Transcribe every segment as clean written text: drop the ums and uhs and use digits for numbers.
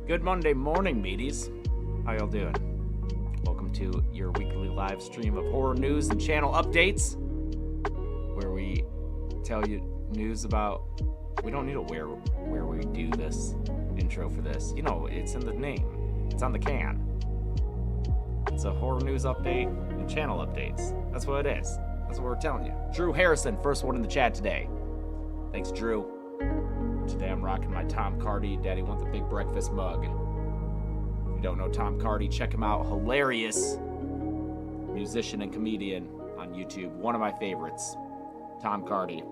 Good Monday morning, meaties. How y'all doing? Welcome to your weekly live stream of horror news and channel updates, where we tell you news about... We don't need to where we do this intro for this. You know, it's in the name. It's on the can. It's a horror news update and channel updates. That's what it is. That's what we're telling you. Drew Harrison, first one in the chat today. Thanks, Drew. Today I'm rocking my Tom Cardy Daddy Want the Big Breakfast mug. If you don't know Tom Cardy, check him out. Hilarious musician and comedian on YouTube. One of my favorites. Tom Cardy.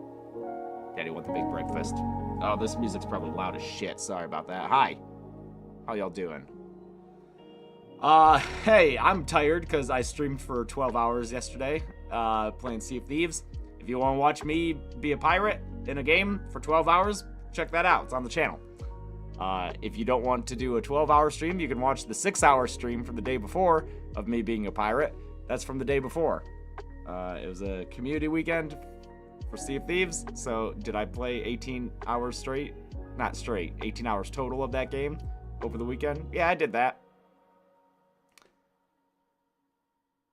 Daddy Want the Big Breakfast. Oh, this music's probably loud as shit. Sorry about that. Hi. How y'all doing? Hey, I'm tired because I streamed for 12 hours yesterday playing Sea of Thieves. If you want to watch me be a pirate in a game for 12 hours, check that out. It's on the channel. If you don't want to do a 12-hour stream, you can watch the 6-hour stream from the day before of me being a pirate. That's from the day before. It was a community weekend for Sea of Thieves. So did I play 18 hours straight? Not straight, 18 hours total of that game over the weekend? Yeah, I did that.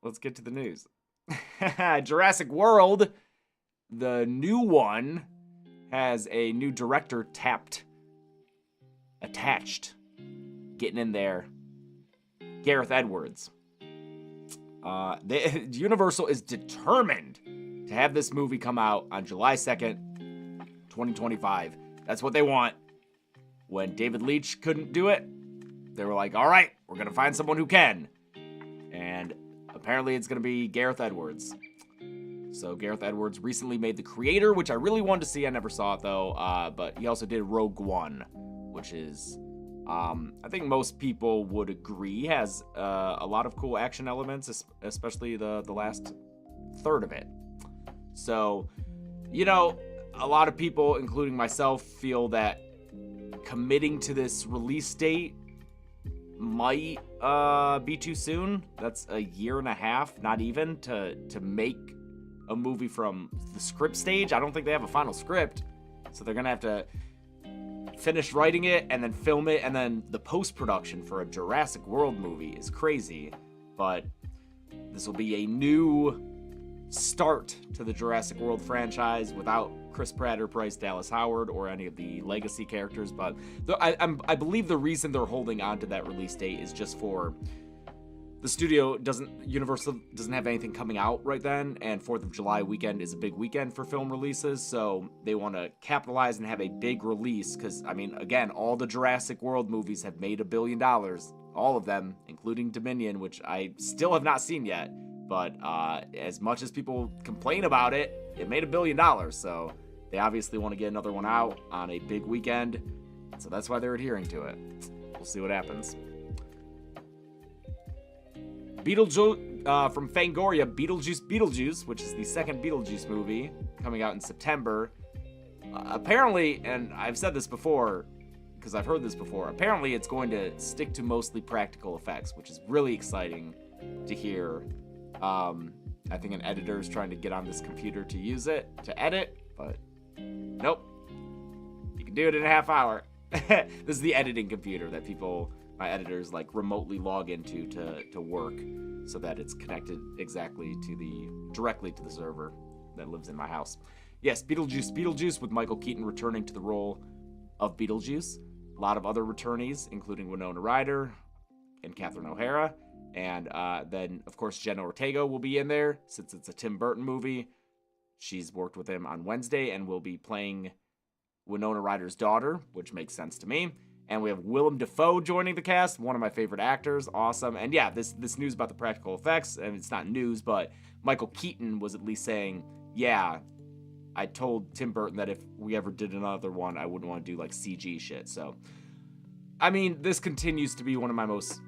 Let's get to the news. Jurassic World, the new one, has a new director attached, getting in there. Gareth Edwards. Universal is determined to have this movie come out on July 2nd, 2025. That's what they want. When David Leitch couldn't do it, they were like, all right, we're going to find someone who can. And apparently it's going to be Gareth Edwards. So Gareth Edwards recently made The Creator, which I really wanted to see. I never saw it, though. But he also did Rogue One, which is, I think most people would agree, has a lot of cool action elements, especially the last third of it. So, you know, a lot of people, including myself, feel that committing to this release date might be too soon. That's a year and a half, not even, to make a movie from the script stage. I don't think they have a final script, so they're gonna have to finish writing it and then film it, and then the post-production for a Jurassic World movie is crazy. But this will be a new start to the Jurassic World franchise without Chris Pratt or Bryce Dallas Howard or any of the legacy characters. But I believe the reason they're holding on to that release date is just for the Universal doesn't have anything coming out right then, and 4th of July weekend is a big weekend for film releases, so they want to capitalize and have a big release, because, I mean, again, all the Jurassic World movies have made $1 billion, all of them, including Dominion, which I still have not seen yet, but as much as people complain about it, it made $1 billion, so they obviously want to get another one out on a big weekend, so that's why they're adhering to it. We'll see what happens. Beetlejuice, from Fangoria, Beetlejuice, which is the second Beetlejuice movie, coming out in September. Apparently, and I've said this before, because I've heard this before, apparently it's going to stick to mostly practical effects, which is really exciting to hear. I think an editor is trying to get on this computer to use it, to edit, but nope. You can do it in a half hour. This is the editing computer that my editors, like, remotely log into to work, so that it's connected directly to the server that lives in my house. Yes, Beetlejuice with Michael Keaton returning to the role of Beetlejuice. A lot of other returnees, including Winona Ryder and Catherine O'Hara. And then, of course, Jenna Ortega will be in there, since it's a Tim Burton movie. She's worked with him on Wednesday and will be playing Winona Ryder's daughter, which makes sense to me. And we have Willem Dafoe joining the cast, one of my favorite actors. Awesome. And yeah, this news about the practical effects, and it's not news, but Michael Keaton was at least saying, yeah, I told Tim Burton that if we ever did another one, I wouldn't want to do, like, CG shit. So, I mean, this continues to be one of my most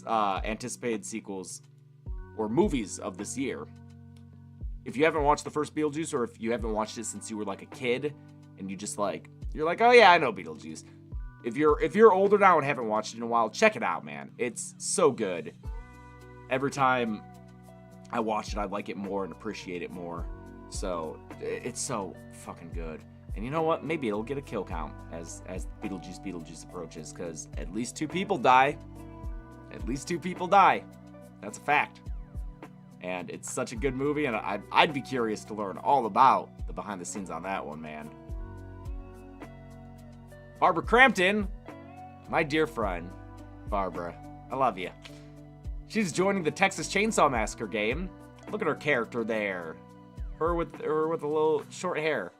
anticipated sequels or movies of this year. If you haven't watched the first Beetlejuice, or if you haven't watched it since you were, like, a kid, and you're like, oh yeah, I know Beetlejuice. If you're older now and haven't watched it in a while, check it out, man. It's so good. Every time I watch it, I like it more and appreciate it more. So, it's so fucking good. And you know what? Maybe it'll get a kill count as Beetlejuice approaches, because at least 2 people die. At least 2 people die. That's a fact. And it's such a good movie, and I'd be curious to learn all about the behind the scenes on that one, man. Barbara Crampton, my dear friend, Barbara, I love you. She's joining the Texas Chainsaw Massacre game. Look at her character there. Her with a little short hair.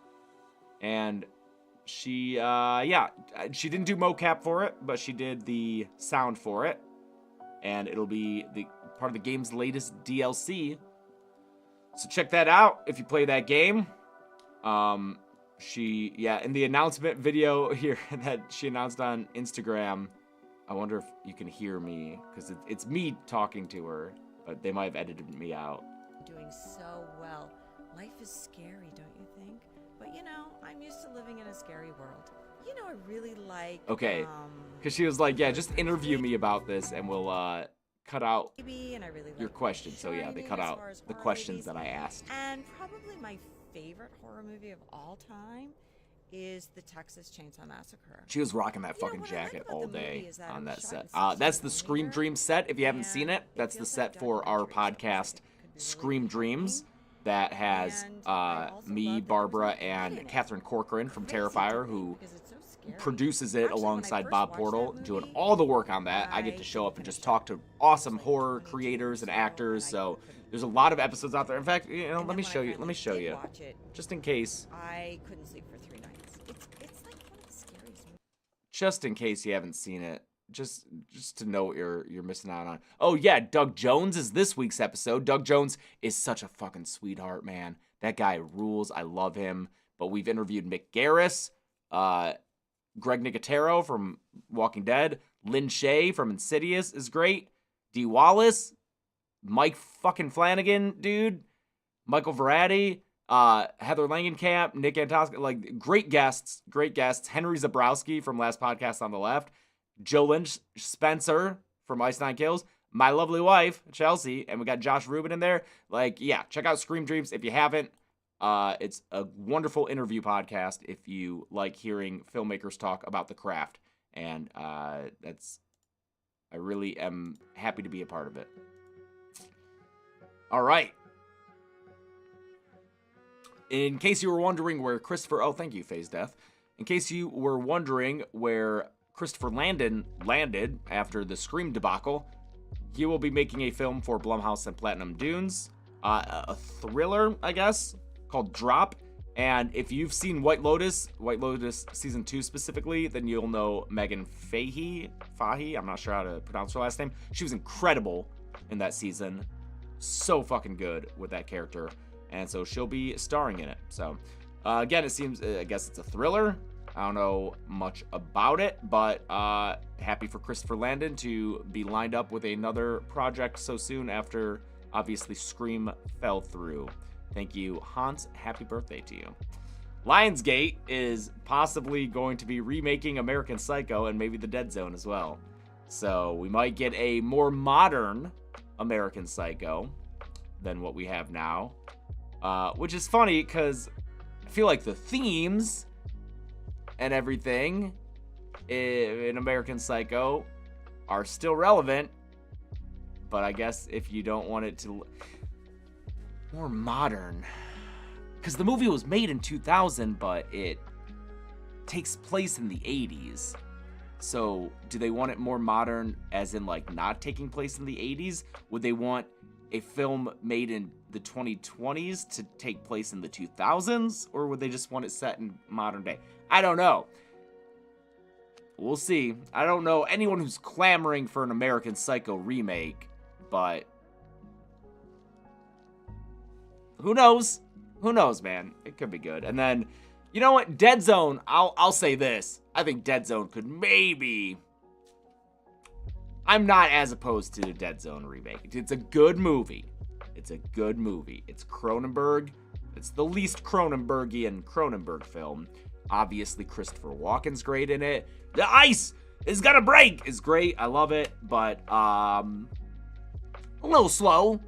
And she, she didn't do mocap for it, but she did the sound for it. And it'll be part of the game's latest DLC. So check that out if you play that game. In the announcement video here that she announced on Instagram, I wonder if you can hear me, because it's me talking to her, but they might have edited me out. Doing so well. Life is scary, don't you think? But I'm used to living in a scary world. I really like... Okay, because she was like, yeah, just interview me about this, and we'll cut out your question. So yeah, they cut out the questions that I asked. And probably my favorite horror movie of all time is the Texas Chainsaw Massacre. She was rocking that fucking jacket all day on that set. That's the Scream Dreams set. If you haven't seen it, that's the set for our podcast, Scream Dreams, that has me, Barbara, and Catherine Corcoran from Terrifier, who produces it alongside Bob Portal, doing all the work on that. I get to show up and just talk to awesome horror creators and actors. So there's a lot of episodes out there. In fact, let me show you, just in case. I couldn't sleep for 3 nights. It's like one of the scariest movies. Just in case you haven't seen it, just to know what you're missing out on. Oh yeah, Doug Jones is this week's episode. Doug Jones is such a fucking sweetheart, man. That guy rules. I love him. But we've interviewed Mick Garris, Greg Nicotero from Walking Dead, Lynn Shay from Insidious is great, Dee Wallace, Mike fucking Flanagan, dude, Michael Verratti, Heather Langenkamp, Nick Antosca, like great guests, Henry Zabrowski from Last Podcast on the Left, Joe Lynch Spencer from Ice Nine Kills, my lovely wife, Chelsea, and we got Josh Rubin in there. Like, yeah, check out Scream Dreams if you haven't. It's a wonderful interview podcast if you like hearing filmmakers talk about the craft. And I really am happy to be a part of it. All right. In case you were wondering where thank you, Phase Death. In case you were wondering where Christopher Landon landed after the Scream debacle, he will be making a film for Blumhouse and Platinum Dunes, a thriller, I guess, called Drop. And if you've seen White Lotus season 2 specifically, then you'll know Megan Fahey, I'm not sure how to pronounce her last name. She was incredible in that season. So fucking good with that character. And so she'll be starring in it. So again, it seems, I guess it's a thriller. I don't know much about it, but happy for Christopher Landon to be lined up with another project so soon after, obviously, Scream fell through. Thank you, Hans. Happy birthday to you. Lionsgate is possibly going to be remaking American Psycho and maybe The Dead Zone as well. So we might get a more modern American Psycho than what we have now. Which is funny because I feel like the themes and everything in American Psycho are still relevant. But I guess if you don't want it to more modern, because the movie was made in 2000, but it takes place in the 80s. So do they want it more modern as in like not taking place in the 80s? Would they want a film made in the 2020s to take place in the 2000s? Or would they just want it set in modern day? I don't know. We'll see. I don't know anyone who's clamoring for an American Psycho remake, but who knows? Who knows, man? It could be good. And then, you know what? Dead Zone, I'll say this. I think Dead Zone could maybe... I'm not as opposed to the Dead Zone remake. It's a good movie. It's a good movie. It's Cronenberg. It's the least Cronenbergian Cronenberg film. Obviously, Christopher Walken's great in it. The ice is gonna break is great. I love it, but a little slow.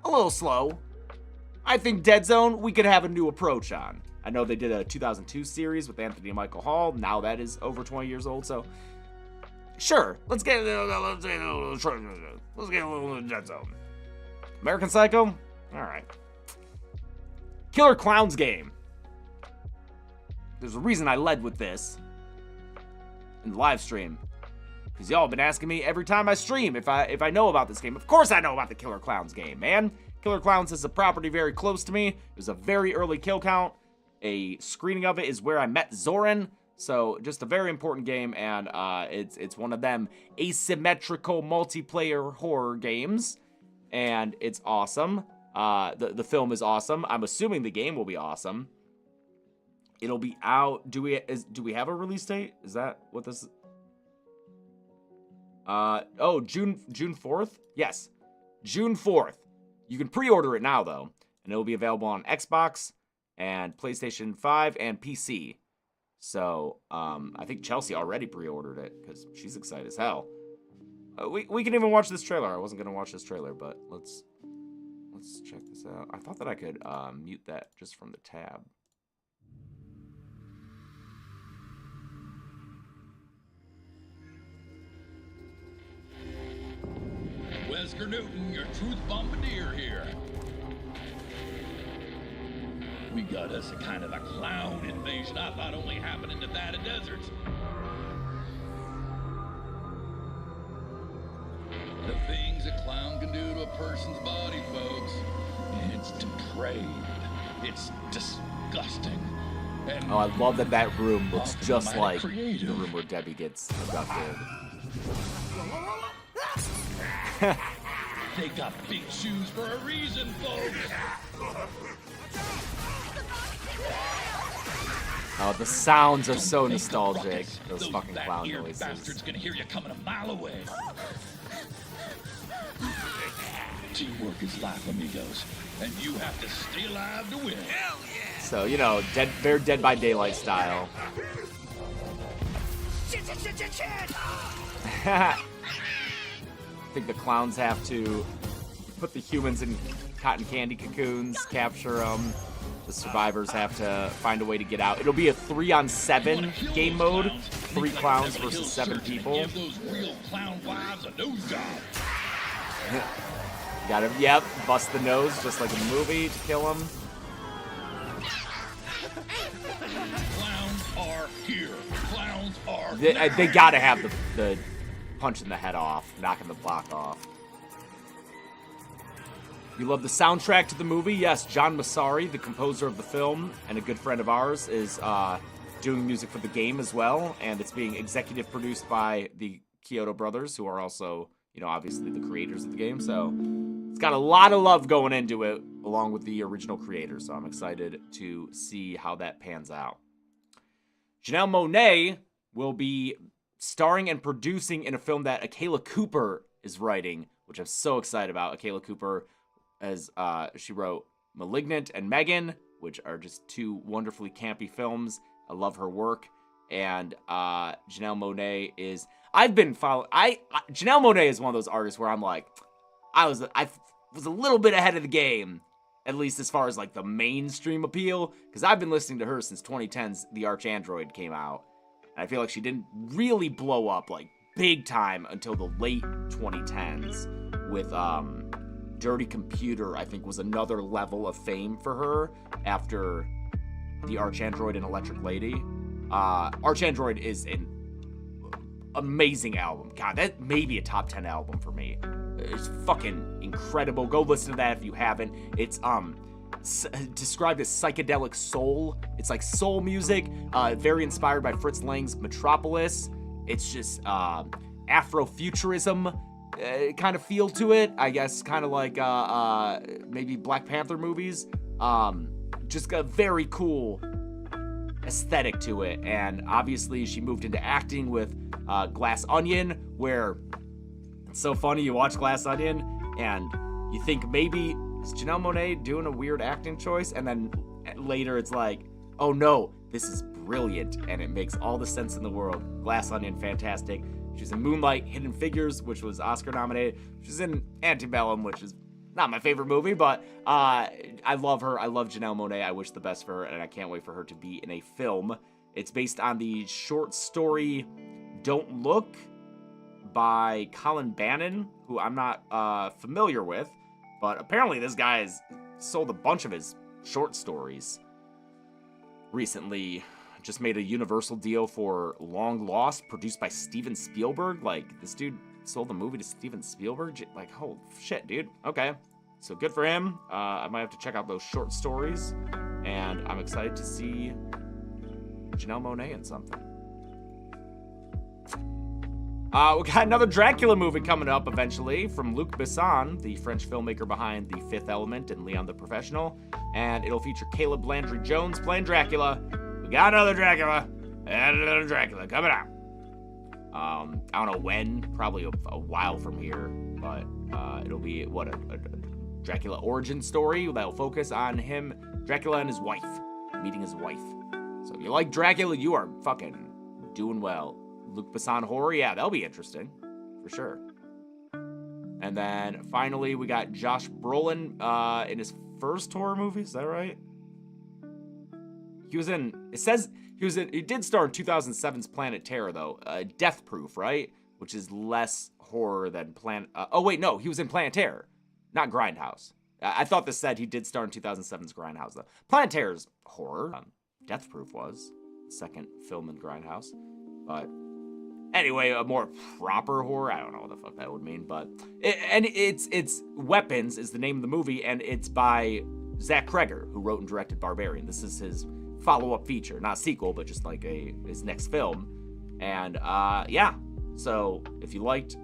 A little slow. I think Dead Zone, we could have a new approach on. I know they did a 2002 series with Anthony Michael Hall. Now that is over 20 years old, so sure, let's get a little Dead Zone. American Psycho? All right. Killer Klowns game. There's a reason I led with this in the live stream, because y'all have been asking me every time I stream if I know about this game. Of course I know about the Killer Klowns game, man. Killer Klowns is a property very close to me. It was a very early kill count. A screening of it is where I met Zoran. So just a very important game, and it's one of them asymmetrical multiplayer horror games, and it's awesome. The film is awesome. I'm assuming the game will be awesome. It'll be out. Do we have a release date? Is that what this? June 4th. Yes, June 4th. You can pre-order it now though, and it will be available on Xbox and PlayStation 5 and PC. So, I think Chelsea already pre-ordered it because she's excited as hell. We can even watch this trailer. I wasn't gonna watch this trailer, but let's check this out. I thought that I could mute that just from the tab. Wesker Newton, your truth bombardier here. We got us a kind of a clown invasion I thought only happened in Nevada deserts. The things a clown can do to a person's body, folks. It's depraved. It's disgusting. And oh, I love that room looks just like the room where Debbie gets abducted. They got big shoes for a reason, folks. Oh, the sounds are so nostalgic. Those fucking clown noises. Bastards can hear you coming a mile away. Teamwork is life, amigos, and you have to stay alive to win. Hell yeah! So, you know, very Dead by Daylight style. I think the clowns have to put the humans in cotton candy cocoons, capture them. The survivors have to find a way to get out. It'll be a 3-on-7 game mode. 3 clowns versus 7 people. Give those real clown wives a nose job. Gotta, yep, bust the nose just like in the movie to kill them. Clowns are here. Clowns are They gotta have the punching the head off, knocking the block off. You love the soundtrack to the movie? Yes, John Massari, the composer of the film and a good friend of ours, is doing music for the game as well, and it's being executive produced by the Kyoto brothers, who are also, you know, obviously the creators of the game. So it's got a lot of love going into it, along with the original creators. So I'm excited to see how that pans out. Janelle Mon&aacute will be starring and producing in a film that Akela Cooper is writing, which I'm so excited about. Akela Cooper, as she wrote Malignant and Megan, which are just two wonderfully campy films. I love her work. And Janelle Mon&a is... Janelle Mon&a is one of those artists where I'm like, I was a little bit ahead of the game, at least as far as like the mainstream appeal, because I've been listening to her since 2010's The Archandroid came out. And I feel like she didn't really blow up like big time until the late 2010s with Dirty Computer, I think, was another level of fame for her after The Archandroid and Electric Lady. Archandroid is an amazing album. God, that may be a top 10 album for me. It's fucking incredible. Go listen to that if you haven't. It's described as psychedelic soul. It's like soul music, very inspired by Fritz Lang's Metropolis. It's just Afrofuturism kind of feel to it. I guess kind of like maybe Black Panther movies. Just a very cool aesthetic to it. And obviously she moved into acting with Glass Onion, where it's so funny. You watch Glass Onion and you think maybe is Janelle Mon&a doing a weird acting choice? And then later it's like, oh no, this is brilliant, and it makes all the sense in the world. Glass Onion, fantastic. She's in Moonlight, Hidden Figures, which was Oscar nominated. She's in Antebellum, which is not my favorite movie, but I love her. I love Janelle Mon&a. I wish the best for her, and I can't wait for her to be in a film. It's based on the short story Don't Look by Colin Bannon, who I'm not familiar with, but apparently this guy has sold a bunch of his short stories recently. Just made a Universal deal for Long Lost, produced by Steven Spielberg. Like, this dude sold the movie to Steven Spielberg? Like, holy shit, dude. Okay, so good for him. I might have to check out those short stories, and I'm excited to see Janelle Mon&a in something. We got another Dracula movie coming up eventually from Luc Besson, the French filmmaker behind The Fifth Element and Leon the Professional, and it'll feature Caleb Landry Jones playing Dracula. We got another Dracula and another Dracula coming out. I don't know when, probably a while from here, but it'll be a Dracula origin story that'll focus on him, Dracula, and his wife, meeting his wife. So if you like Dracula, you are fucking doing well. Luc Besson horror, yeah, that'll be interesting, for sure. And then finally, we got Josh Brolin in his first horror movie. Is that right? He was in. It says he was in. He did star in 2007's Planet Terror, though. Death Proof, right? Which is less horror than Planet. Oh wait, no, he was in Planet Terror, not Grindhouse. I thought this said he did star in 2007's Grindhouse, though. Planet Terror's horror. Death Proof was the second film in Grindhouse, but. Anyway, a more proper horror, I don't know what the fuck that would mean, but... It's Weapons is the name of the movie, and it's by Zach Kreger, who wrote and directed Barbarian. This is his follow-up feature, not sequel, but just like his next film. And, yeah. So, if you liked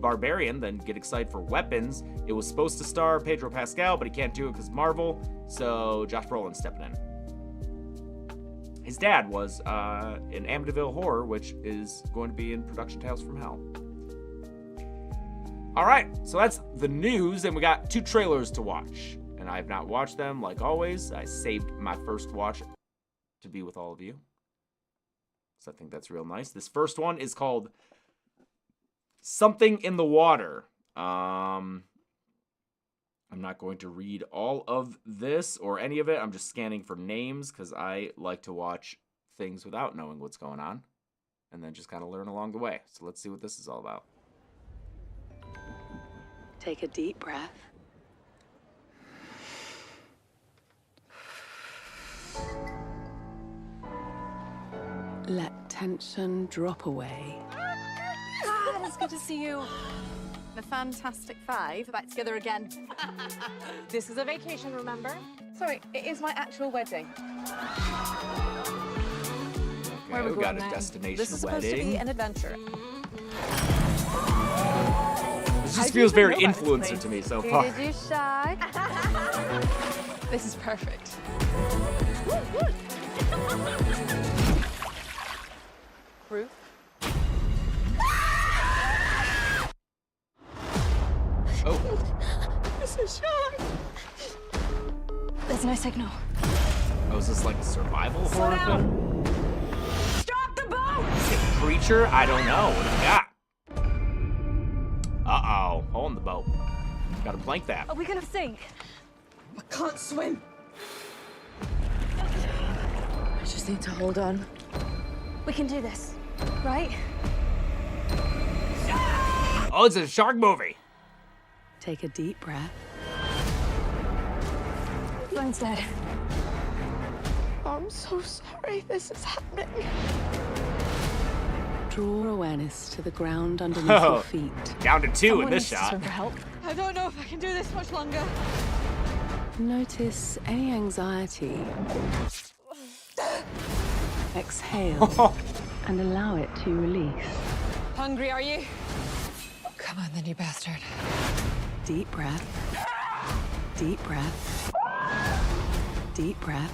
Barbarian, then get excited for Weapons. It was supposed to star Pedro Pascal, but he can't do it because Marvel, so Josh Brolin's stepping in. His dad was in Amityville Horror, which is going to be in production Tales from Hell. All right, so that's the news, and we got 2 trailers to watch. And I have not watched them, like always. I saved my first watch to be with all of you, so I think that's real nice. This first one is called Something in the Water. I'm not going to read all of this or any of it. I'm just scanning for names because I like to watch things without knowing what's going on and then just kind of learn along the way. So let's see what this is all about. Take a deep breath. Let tension drop away. It's good to see you. The Fantastic Five are back together again. This is a vacation, remember? Sorry, it is my actual wedding. Okay, we got a destination This is wedding. supposed to be an adventure. This just feels very influencer to me so far. Did you shy? This is perfect. Ruth? Oh. This is shy. There's no signal. Oh, is this like a survival horror film? Stop the boat! Is it Preacher? I don't know. What do we got? Uh-oh. Hole in the boat. Gotta plank that. Are we gonna sink? I can't swim. I just need to hold on. We can do this, right? Oh, it's a shark movie. Take a deep breath. Sloane's dead. I'm so sorry this is happening. Draw awareness to the ground underneath Oh. your feet. Down to 2 in Someone this needs to shot. swim for help. I don't know if I can do this much longer. Notice any anxiety. Exhale and allow it to release. Hungry, are you? Come on, then, you bastard. Deep breath. Deep breath. Deep breath.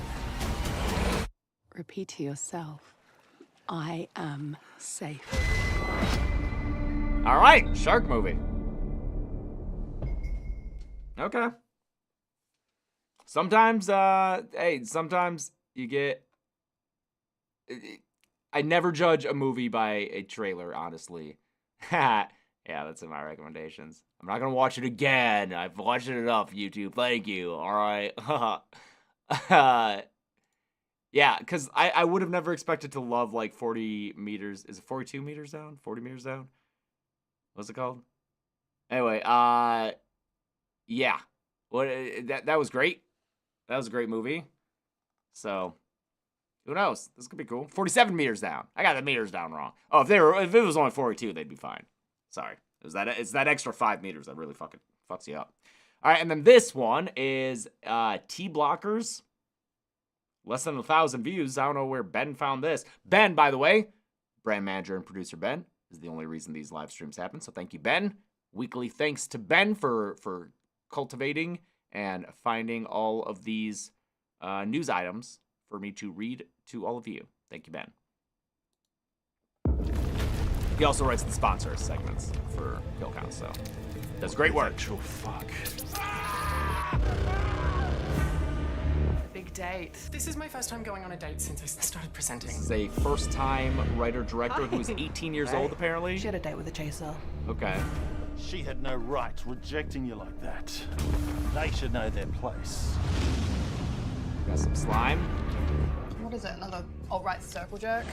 Repeat to yourself, I am safe. All right, shark movie. Okay. Sometimes, sometimes you get... I never judge a movie by a trailer, honestly. Yeah, that's in my recommendations. I'm not gonna watch it again. I've watched it enough, YouTube. Thank you. All right. Yeah, because I would have never expected to love like 40 meters. Is it 42 meters down? 40 meters down? What's it called? Anyway, yeah. That was great. That was a great movie. So, who knows? This could be cool. 47 meters down. I got the meters down wrong. Oh, if it was only 42, they'd be fine. Sorry. It's that extra 5 meters that really fucking fucks you up. All right, and then this one is T-Blockers. Less than 1,000 views. I don't know where Ben found this. Ben, by the way, brand manager and producer Ben, is the only reason these live streams happen. So thank you, Ben. Weekly thanks to Ben for cultivating and finding all of these news items for me to read to all of you. Thank you, Ben. He also writes the sponsor segments for Kill Count, so does great work. Actual fuck. Big date. This is my first time going on a date since I started presenting. This is a first-time writer-director who's 18 years old, apparently. She had a date with a chaser. Okay. She had no right rejecting you like that. They should know their place. Got some slime. What is it, another alt-right circle jerk?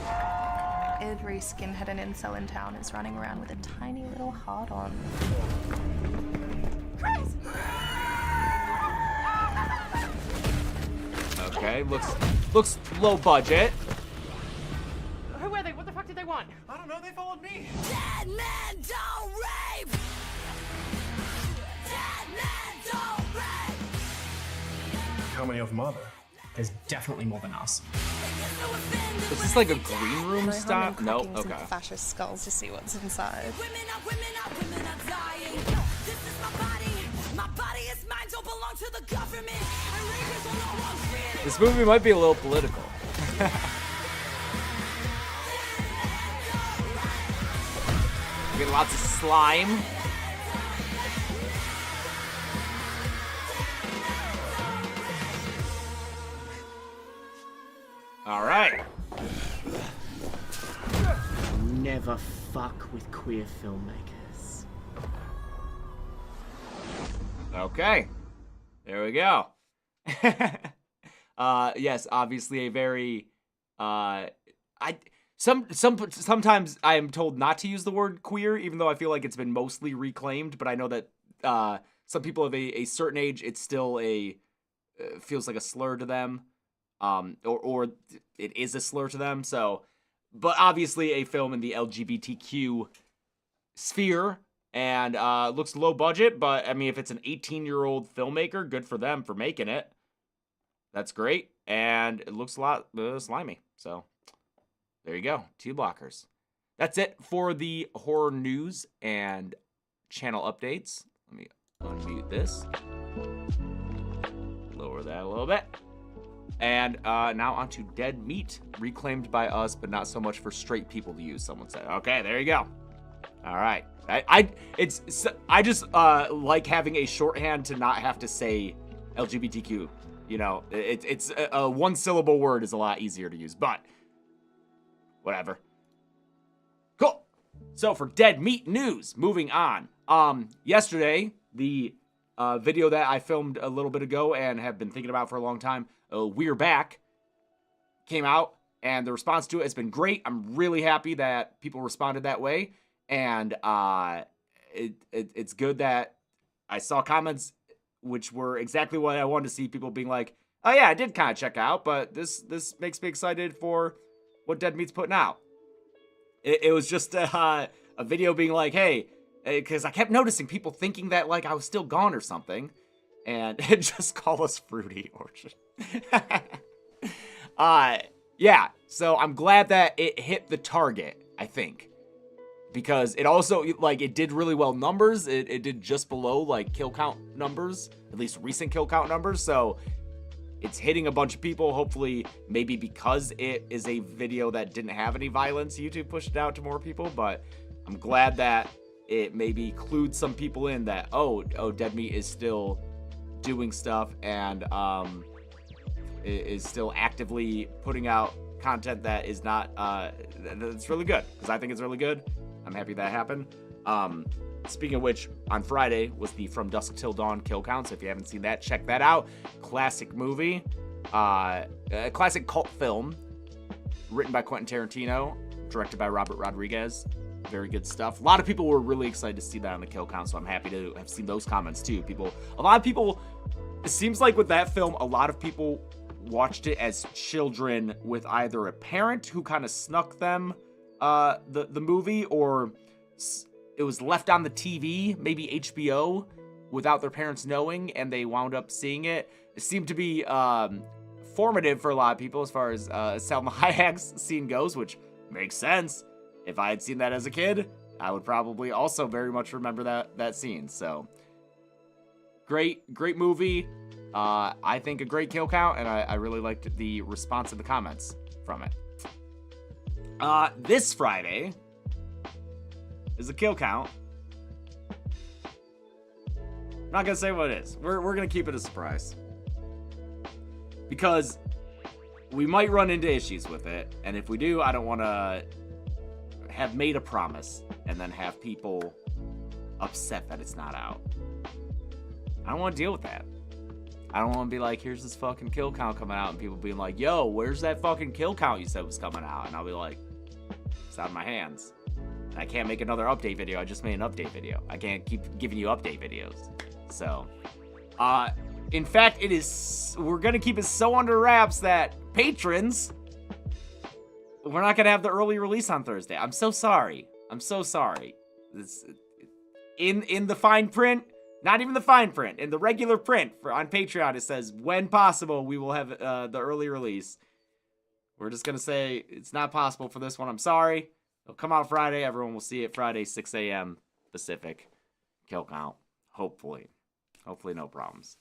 Every skinhead and incel in town is running around with a tiny little heart on. Okay, looks low budget. Who were they? What the fuck did they want? I don't know, they followed me. Dead men don't rape! Dead men don't rape! How many of them are there? There's definitely more than us. Is this like a green room stop? No, okay. Fascist skulls to see what's inside. Women are dying. This is my body is mine, don't belong to the government. And rape is all I want, freedom. This movie might be a little political. We get lots of slime. All right. Never fuck with queer filmmakers. Okay. There we go. Yes, obviously a very sometimes I am told not to use the word queer, even though I feel like it's been mostly reclaimed, but I know that some people of a certain age, it's still feels like a slur to them. Or it is a slur to them. So, but obviously a film in the LGBTQ sphere and looks low budget. But I mean, if it's an 18-year-old filmmaker, good for them for making it. That's great, and it looks a lot slimy. So there you go, T-Blockers. That's it for the horror news and channel updates. Let me unmute this. Lower that a little bit. And now onto Dead Meat, reclaimed by us, but not so much for straight people to use, someone said. Okay, there you go. All right. I just like having a shorthand to not have to say LGBTQ. You know, it's a one-syllable word is a lot easier to use, but whatever. Cool. So for Dead Meat news, moving on. Yesterday, the video that I filmed a little bit ago and have been thinking about for a long time, We're Back, came out, and the response to it has been great. I'm really happy that people responded that way, and it's good that I saw comments which were exactly what I wanted to see, people being like, oh yeah, I did kind of check out, but this makes me excited for what Dead Meat's putting out. It was just a video being like, hey, because I kept noticing people thinking that like I was still gone or something, and it just called us Fruity Orchard. Yeah, so I'm glad that it hit the target, I think. Because it also, like, it did really well numbers. It did just below, like, kill count numbers. At least recent kill count numbers. So, it's hitting a bunch of people. Hopefully, maybe because it is a video that didn't have any violence, YouTube pushed it out to more people. But I'm glad that it maybe clued some people in that, oh, Dead Meat is still doing stuff. And is still actively putting out content that is not, that's really good. Because I think it's really good. I'm happy that happened. Speaking of which, on Friday was the From Dusk Till Dawn kill count. So if you haven't seen that, check that out. Classic movie. A classic cult film. Written by Quentin Tarantino. Directed by Robert Rodriguez. Very good stuff. A lot of people were really excited to see that on the kill count. So I'm happy to have seen those comments too. A lot of people, it seems like with that film, a lot of people watched it as children with either a parent who kind of snuck them the movie, or it was left on the TV, maybe HBO, without their parents knowing, and they wound up seeing it. It seemed to be formative for a lot of people as far as Salma Hayek's scene goes, which makes sense. If I had seen that as a kid, I would probably also very much remember that scene. So great movie. I think a great kill count, and I really liked the response in the comments from it. This Friday is a kill count. I'm not gonna say what it is. We're gonna keep it a surprise. Because we might run into issues with it, and if we do, I don't want to have made a promise and then have people upset that it's not out. I don't want to deal with that. I don't want to be like, here's this fucking kill count coming out, and people being like, yo, where's that fucking kill count you said was coming out? And I'll be like, it's out of my hands. And I can't make another update video. I just made an update video. I can't keep giving you update videos. So, in fact, we're going to keep it so under wraps that patrons, we're not going to have the early release on Thursday. I'm so sorry. In the fine print, not even the fine print, in the regular print on Patreon, it says, when possible, we will have the early release. We're just going to say it's not possible for this one. I'm sorry. It'll come out Friday. Everyone will see it Friday, 6 a.m. Pacific. Kill count. Hopefully. Hopefully no problems.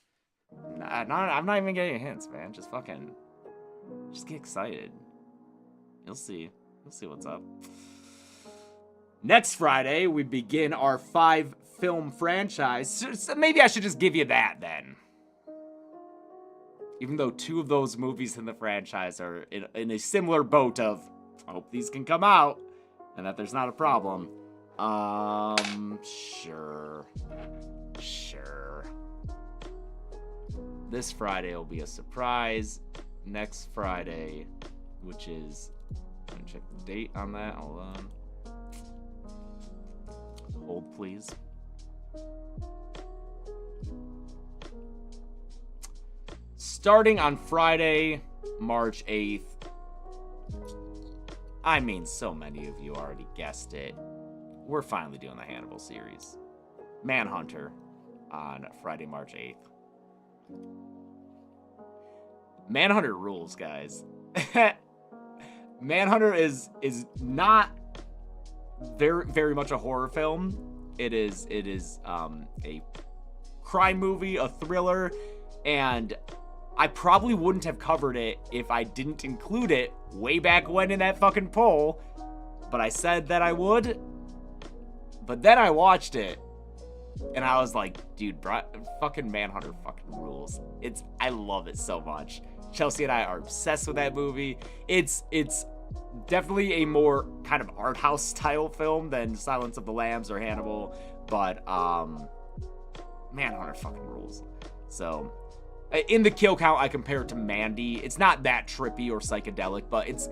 I'm not even getting hints, man. Just get excited. You'll see. You'll see what's up. Next Friday, we begin our 5-film franchise. So maybe I should just give you that then. Even though 2 of those movies in the franchise are in a similar boat of, I hope these can come out and that there's not a problem. Sure. This Friday will be a surprise. Next Friday, which is, let me check the date on that. Hold on. Hold, please. Starting on Friday, March 8th. I mean, so many of you already guessed it. We're finally doing the Hannibal series. Manhunter on Friday, March 8th. Manhunter rules, guys. Manhunter is not very, very much a horror film. It is a crime movie, a thriller, and I probably wouldn't have covered it if I didn't include it way back when in that fucking poll, but I said that I would. But then I watched it, And I was like, dude, fucking Manhunter fucking rules. I love it so much. Chelsea and I are obsessed with that movie. It's definitely a more kind of art house style film than Silence of the Lambs or Hannibal, but Manhunter fucking rules. So in the kill count, I compare it to Mandy. It's not that trippy or psychedelic, but it's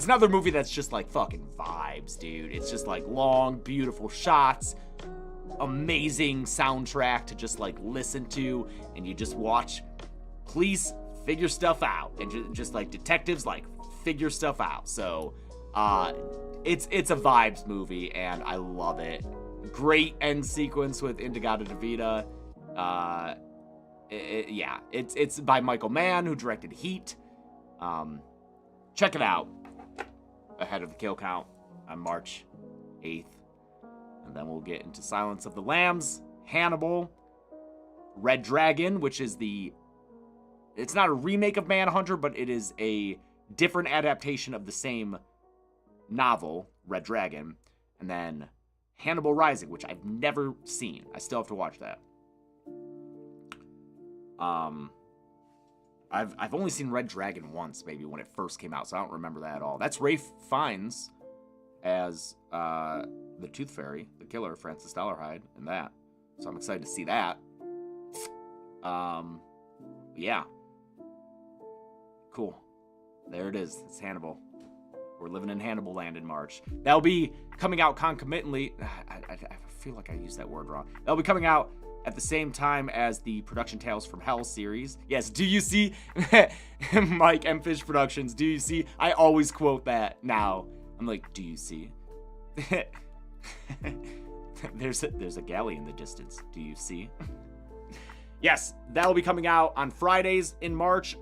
another movie that's just like fucking vibes, dude. It's just like long, beautiful shots, amazing soundtrack to just like listen to, and you just watch police figure stuff out, and just like detectives like figure stuff out. So it's a vibes movie, and I love it. Great end sequence with In-A-Gadda-Da-Vida. Yeah, it's by Michael Mann, who directed Heat. Check it out ahead of the kill count on March 8th. And then we'll get into Silence of the Lambs, Hannibal, Red Dragon, which is it's not a remake of Manhunter, but it is a different adaptation of the same novel, Red Dragon. And then Hannibal Rising, which I've never seen. I still have to watch that. I've only seen Red Dragon once, maybe when it first came out, so I don't remember that at all. That's Ralph Fiennes as the Tooth Fairy, the killer, Francis Dollarhide, in that. So I'm excited to see that. Yeah. Cool. There it is. It's Hannibal. We're living in Hannibal land in March. That'll be coming out concomitantly. I feel like I used that word wrong. That'll be coming out at the same time as the Production Tales from Hell series. Yes, do you see? Mike M. Fish Productions, do you see? I always quote that now. I'm like, do you see? There's a galley in the distance. Do you see? Yes, that'll be coming out on Fridays in March,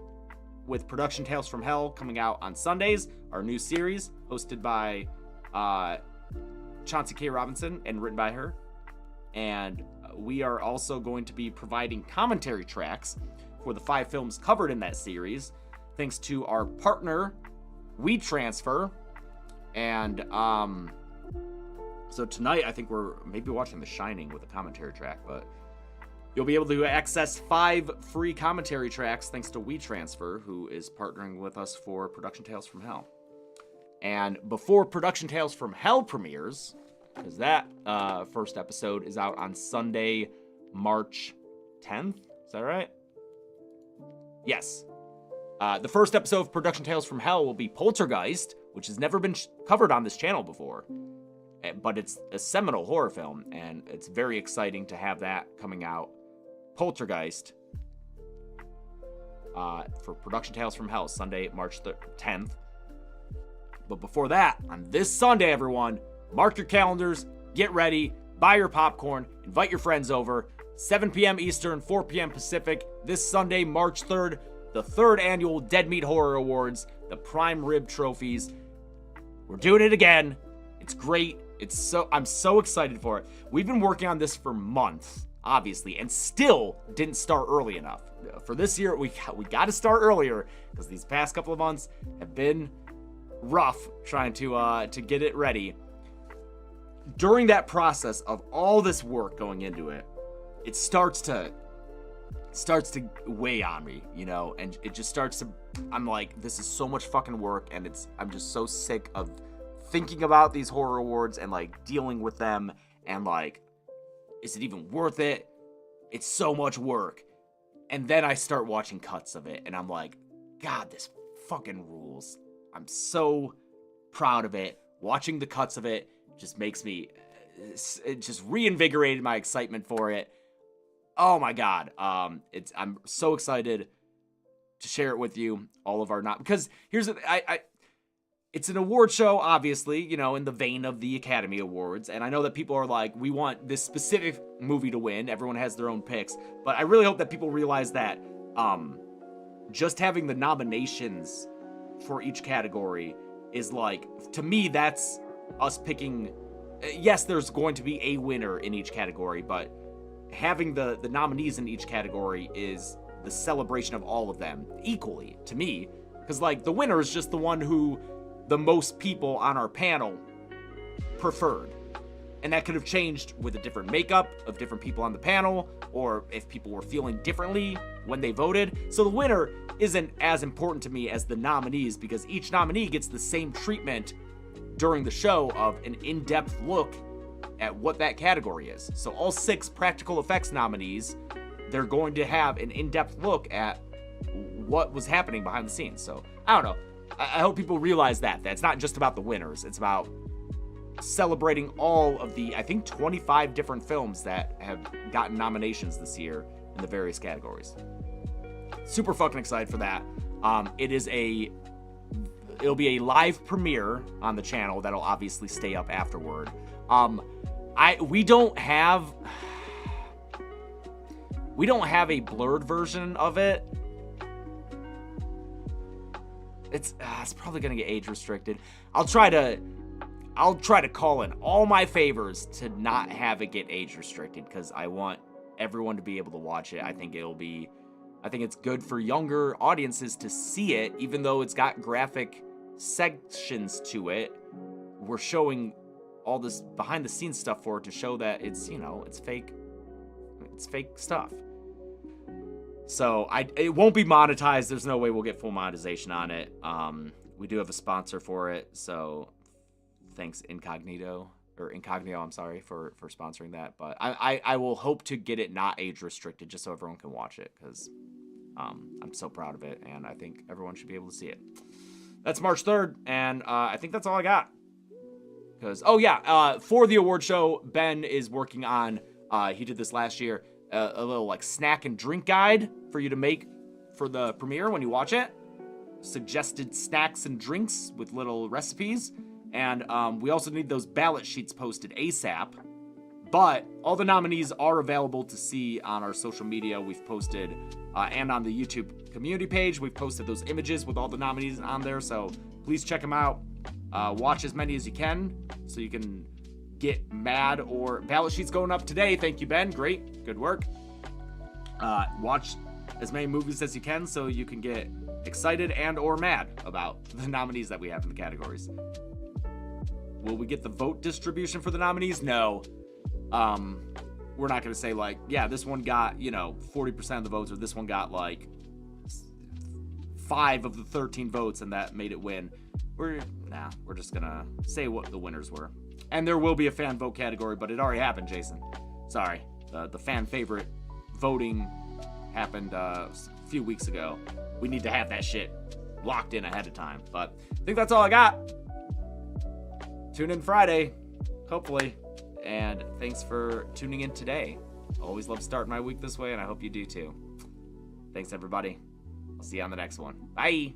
with Production Tales from Hell coming out on Sundays, our new series hosted by Chauncey K. Robinson and written by her. And we are also going to be providing commentary tracks for the 5 films covered in that series, thanks to our partner, WeTransfer. And so tonight, I think we're maybe watching The Shining with a commentary track, but you'll be able to access 5 free commentary tracks thanks to WeTransfer, who is partnering with us for Production Tales from Hell. And before Production Tales from Hell premieres, because that first episode is out on Sunday, March 10th. Is that right? Yes. The first episode of Production Tales from Hell will be Poltergeist, which has never been covered on this channel before. But it's a seminal horror film, and it's very exciting to have that coming out. Poltergeist for Production Tales from Hell, Sunday, March 10th. But before that, on this Sunday, everyone, mark your calendars, get ready, buy your popcorn, invite your friends over. 7 p.m. Eastern, 4 p.m. Pacific, this Sunday, March 3rd, the 3rd annual Dead Meat Horror Awards, the Prime Rib Trophies. We're doing it again. It's great. I'm so excited for it. We've been working on this for months, obviously, and still didn't start early enough. For this year, we got to start earlier, because these past couple of months have been rough trying to get it ready. During that process of all this work going into it, it starts to weigh on me, you know, and it just starts to, I'm like, this is so much fucking work, and I'm just so sick of thinking about these horror awards and like dealing with them, and like, is it even worth it? It's so much work. And then I start watching cuts of it, and I'm like, God, this fucking rules. I'm so proud of it. Watching the cuts of it just makes me, it just reinvigorated my excitement for it. Oh my God. I'm so excited to share it with you, all of our because here's it's an award show, obviously, you know, in the vein of the Academy Awards. And I know that people are like, we want this specific movie to win. Everyone has their own picks. But I really hope that people realize that just having the nominations for each category is like, to me, that's us picking. Yes, there's going to be a winner in each category, but having the nominees in each category is the celebration of all of them equally, to me. Because, like, the winner is just the one who the most people on our panel preferred. And that could have changed with a different makeup of different people on the panel, or if people were feeling differently when they voted. So the winner isn't as important to me as the nominees, because each nominee gets the same treatment during the show of an in-depth look at what that category is. So all 6 practical effects nominees, they're going to have an in-depth look at what was happening behind the scenes. So I don't know. I hope people realize that it's not just about the winners. It's about celebrating all of the, I think, 25 different films that have gotten nominations this year in the various categories. Super fucking excited for that. It'll be a live premiere on the channel that'll obviously stay up afterward. We don't have a blurred version of it. It's probably gonna get age restricted. I'll try to call in all my favors to not have it get age restricted, because I want everyone to be able to watch it. I think it's good for younger audiences to see it, even though it's got graphic sections to it. We're showing all this behind the scenes stuff for it to show that it's, it's fake stuff. So it won't be monetized. There's no way we'll get full monetization on it. We do have a sponsor for it, so thanks Incognito, I'm sorry, for sponsoring that. But I will hope to get it not age restricted, just so everyone can watch it, because I'm so proud of it, and I think everyone should be able to see it. That's March 3rd, and I think that's all I got. Because, for the award show, Ben is working on, he did this last year, a little like snack and drink guide for you to make for the premiere when you watch it. Suggested snacks and drinks with little recipes. And we also need those ballot sheets posted ASAP. But all the nominees are available to see on our social media. We've posted, and on the YouTube community page, we've posted those images with all the nominees on there. So please check them out. Watch as many as you can so you can get mad or ballot sheets going up today. Thank you, Ben. Great. Good work. Watch as many movies as you can so you can get excited and or mad about the nominees that we have in the categories. Will we get the vote distribution for the nominees? No. We're not going to say like, yeah, this one got, 40% of the votes, or this one got like 5 of the 13 votes and that made it win. We're just going to say what the winners were. And there will be a fan vote category, but it already happened, Jason. Sorry. The fan favorite voting happened a few weeks ago. We need to have that shit locked in ahead of time. But I think that's all I got. Tune in Friday, hopefully. And thanks for tuning in today. Always love starting my week this way, and I hope you do too. Thanks, everybody. I'll see you on the next one. Bye.